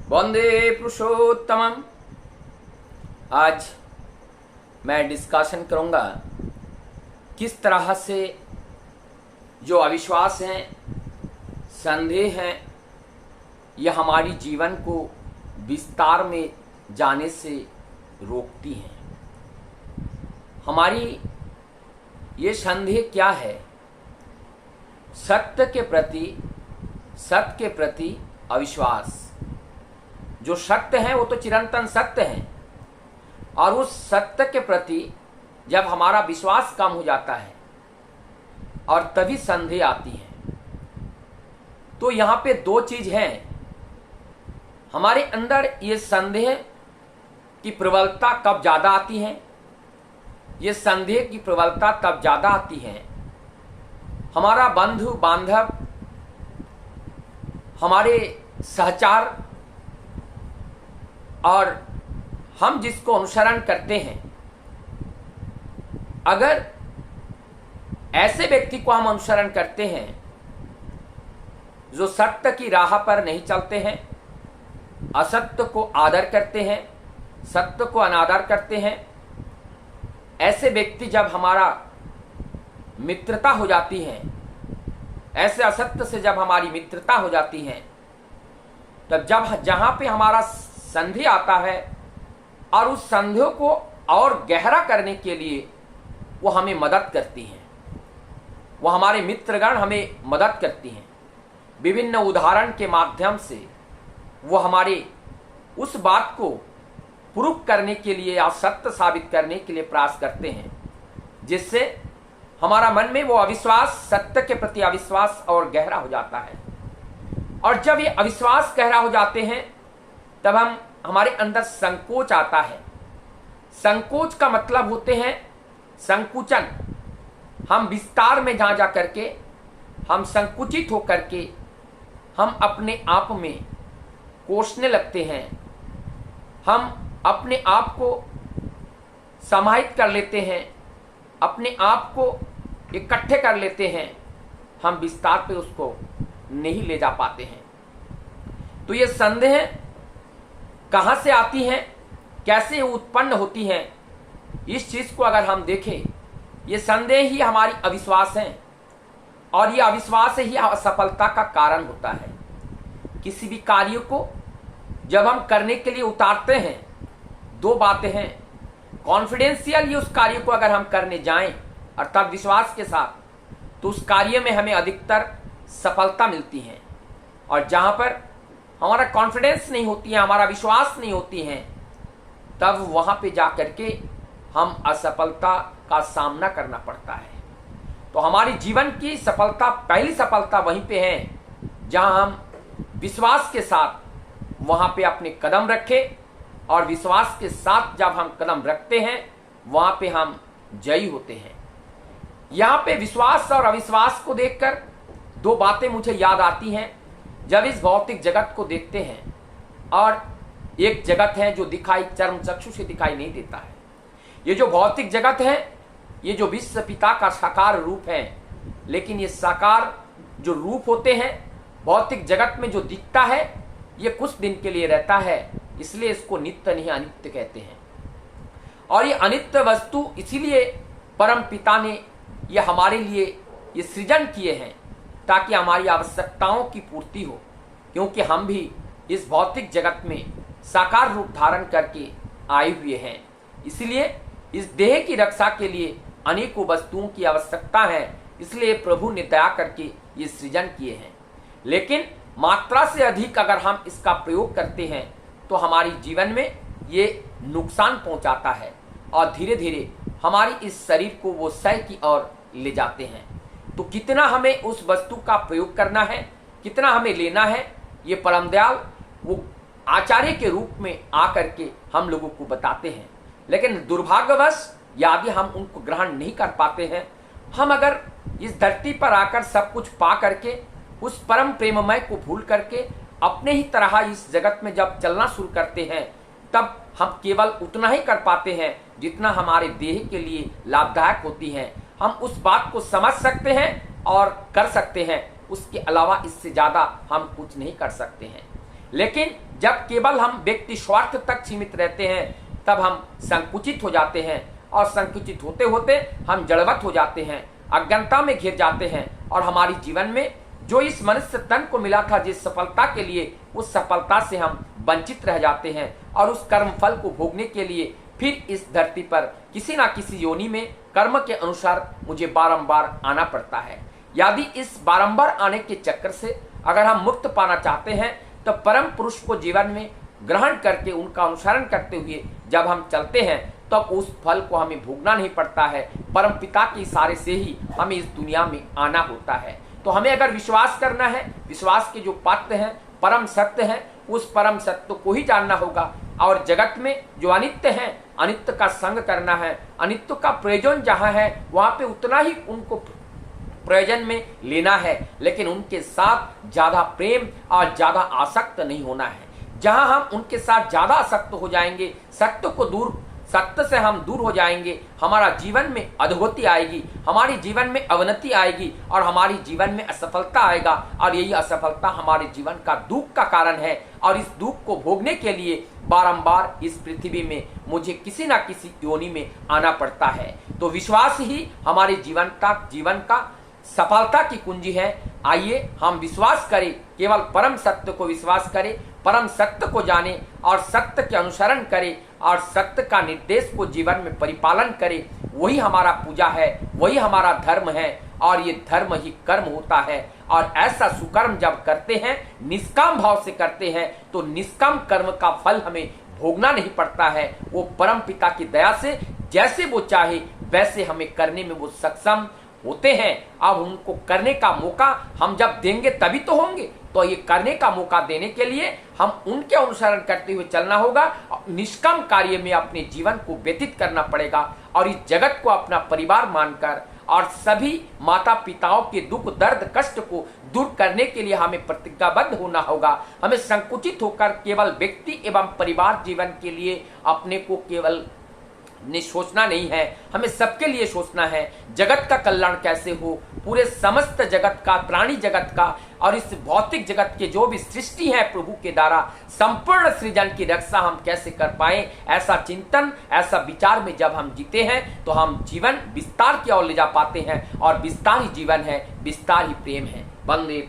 वंदे पुरुषोत्तमम। आज मैं डिस्कशन करूंगा किस तरह से जो अविश्वास हैं, संदेह हैं, यह हमारी जीवन को विस्तार में जाने से रोकती हैं। हमारी ये संदेह क्या है? सत्य के प्रति अविश्वास। जो सत्य है वो तो चिरंतन सत्य है, और उस सत्य के प्रति जब हमारा विश्वास कम हो जाता है और तभी संदेह आती है। तो यहाँ पे दो चीज हैं। हमारे अंदर ये संदेह की प्रबलता कब ज्यादा आती है? ये संदेह की प्रबलता तब ज्यादा आती है हमारा बंधु बांधव, हमारे सहचार और हम जिसको अनुसरण करते हैं, अगर ऐसे व्यक्ति को हम अनुसरण करते हैं जो सत्य की राह पर नहीं चलते हैं, असत्य को आदर करते हैं, सत्य को अनादर करते हैं, ऐसे व्यक्ति जब हमारा मित्रता हो जाती है, ऐसे असत्य से जब हमारी मित्रता हो जाती है, तब जब जहां पे हमारा संदेह आता है और उस संदेह को और गहरा करने के लिए वो हमें मदद करती हैं, वो हमारे मित्रगण हमें मदद करती हैं। विभिन्न उदाहरण के माध्यम से वो हमारे उस बात को प्रूफ करने के लिए या सत्य साबित करने के लिए प्रयास करते हैं, जिससे हमारा मन में वो अविश्वास, सत्य के प्रति अविश्वास और गहरा हो जाता है। और जब ये अविश्वास गहरा हो जाते हैं तब हमारे अंदर संकोच आता है। संकोच का मतलब होते हैं संकुचन। हम विस्तार में जा करके हम संकुचित होकर के हम अपने आप में कोसने लगते हैं, हम अपने आप को समाहित कर लेते हैं, अपने आप को इकट्ठे कर लेते हैं, हम विस्तार पे उसको नहीं ले जा पाते हैं। तो ये संदेह कहाँ से आती हैं, कैसे उत्पन्न होती हैं, इस चीज को अगर हम देखें, ये संदेह ही हमारी अविश्वास है, और ये अविश्वास ही असफलता का कारण होता है। किसी भी कार्य को जब हम करने के लिए उतारते हैं, दो बातें हैं। कॉन्फिडेंशियल उस कार्य को अगर हम करने जाएं अर्थात विश्वास के साथ, तो उस कार्य में हमें अधिकतर सफलता मिलती है। और जहां पर हमारा कॉन्फिडेंस नहीं होती है, हमारा विश्वास नहीं होती है, तब वहां पे जाकर के हम असफलता का सामना करना पड़ता है। तो हमारी जीवन की सफलता, पहली सफलता वहीं पे है जहां हम विश्वास के साथ वहां पे अपने कदम रखें, और विश्वास के साथ जब हम कदम रखते हैं वहां पे हम जयी होते हैं। यहां पे विश्वास और अविश्वास को देखकर दो बातें मुझे याद आती हैं। जब इस भौतिक जगत को देखते हैं, और एक जगत है जो दिखाई चर्म चक्षु से दिखाई नहीं देता है। ये जो भौतिक जगत है, ये जो विश्व पिता का साकार रूप है, लेकिन ये साकार जो रूप होते हैं भौतिक जगत में जो दिखता है, ये कुछ दिन के लिए रहता है, इसलिए इसको नित्य नहीं अनित्य कहते हैं। और ये अनित्य वस्तु इसीलिए परम पिता ने ये हमारे लिए ये सृजन किए हैं, ताकि हमारी आवश्यकताओं की पूर्ति हो, क्योंकि हम भी इस भौतिक जगत में साकार रूप धारण करके आए हुए हैं। इसलिए इस देह की रक्षा के लिए अनेकों वस्तुओं की आवश्यकता है, इसलिए प्रभु ने दया करके ये सृजन किए हैं। लेकिन मात्रा से अधिक अगर हम इसका प्रयोग करते हैं तो हमारी जीवन में ये नुकसान पहुंचाता है, और धीरे धीरे हमारी इस शरीर को वो क्षय की ओर ले जाते हैं। तो कितना हमें उस वस्तु का प्रयोग करना है, कितना हमें लेना है, ये परम दयाल वो आचार्य के रूप में आकर के हम लोगों को बताते हैं। लेकिन दुर्भाग्यवश यदि हम उनको ग्रहण नहीं कर पाते हैं, हम अगर इस धरती पर आकर सब कुछ पा करके उस परम प्रेममय को भूल करके अपने ही तरह इस जगत में जब चलना शुरू करते हैं, तब हम केवल उतना ही कर पाते हैं जितना हमारे देह के लिए लाभदायक होती है। हम उस बात को समझ सकते हैं और कर सकते हैं, उसके अलावा इससे ज्यादा हम कुछ नहीं कर सकते हैं। लेकिन जब केवल हम व्यक्ति स्वार्थ तक सीमित रहते हैं तब हम संकुचित हो जाते हैं, और संकुचित होते होते हम जड़वत हो जाते हैं, अज्ञानता में घिर जाते हैं, और हमारी जीवन में जो इस मनुष्य तन को मिला था जिस सफलता के लिए, उस सफलता से हम वंचित रह जाते हैं, और उस कर्म फल को भोगने के लिए फिर इस धरती पर किसी ना किसी योनि में कर्म के अनुसार मुझे बारंबार आना पड़ता है। यदि इस बारंबार आने के चक्कर से अगर हम मुक्त पाना चाहते हैं तो परम पुरुष को जीवन में ग्रहण करके उनका अनुसरण करते हुए जब हम चलते हैं तब तो उस फल को हमें भोगना नहीं पड़ता है, परम पिता के इशारे से ही हमें इस दुनिया में आना होता है। तो हमें अगर विश्वास करना है, विश्वास के जो पात्र हैं, परम सत्य है, उस परम सत्य को ही जानना होगा, और जगत में जो अनित्य है, अनित्य का संग करना है, अनित्य का प्रयोजन जहाँ है वहाँ पे उतना ही उनको प्रयोजन में लेना है, लेकिन उनके साथ ज्यादा प्रेम और ज्यादा आसक्त नहीं होना है। जहां हम उनके साथ ज्यादा आसक्त हो जाएंगे, सत्य से हम दूर हो जाएंगे, हमारा जीवन में अधोगति आएगी, हमारी जीवन में अवनति आएगी, और हमारी जीवन में असफलता आएगा, और यही असफलता हमारे जीवन का दुख का कारण है। और इस दुख को भोगने के लिए बारंबार इस पृथ्वी में मुझे किसी ना किसी योनि में आना पड़ता है। तो विश्वास ही हमारे जीवन का सफलता की कुंजी है। आइए हम विश्वास करें, केवल परम सत्य को विश्वास करें, परम सत्य को जाने और सत्य के अनुसरण करें, और सत्य का निर्देश को जीवन में परिपालन करें। वही हमारा पूजा है, वही हमारा धर्म है, और ये धर्म ही कर्म होता है। और ऐसा सुकर्म जब करते हैं, निष्काम भाव से करते हैं, तो निष्काम कर्म का फल हमें भोगना नहीं पड़ता है। वो परम पिता की दया से जैसे वो चाहे वैसे हमें करने में वो सक्षम होते हैं। अब उनको करने का मौका हम जब देंगे तभी तो होंगे। तो ये करने का मौका देने के लिए हम उनके अनुसरण करते हुए चलना होगा, निष्काम कार्य में अपने जीवन को व्यतीत करना पड़ेगा, और इस जगत को अपना परिवार मानकर और सभी माता पिताओं के दुख दर्द कष्ट को दूर करने के लिए हमें प्रतिज्ञाबद्ध होना होगा। हमें संकुचित होकर केवल व्यक्ति एवं परिवार जीवन के लिए अपने को केवल सोचना नहीं है, हमें सबके लिए सोचना है। जगत का कल्याण कैसे हो, पूरे समस्त जगत का, प्राणी जगत का, और इस भौतिक जगत के जो भी सृष्टि है प्रभु के द्वारा संपूर्ण सृजन की रक्षा हम कैसे कर पाए, ऐसा चिंतन, ऐसा विचार में जब हम जीते हैं तो हम जीवन विस्तार की ओर ले जा पाते हैं। और विस्तार ही जीवन है, विस्तार ही प्रेम है। वंदे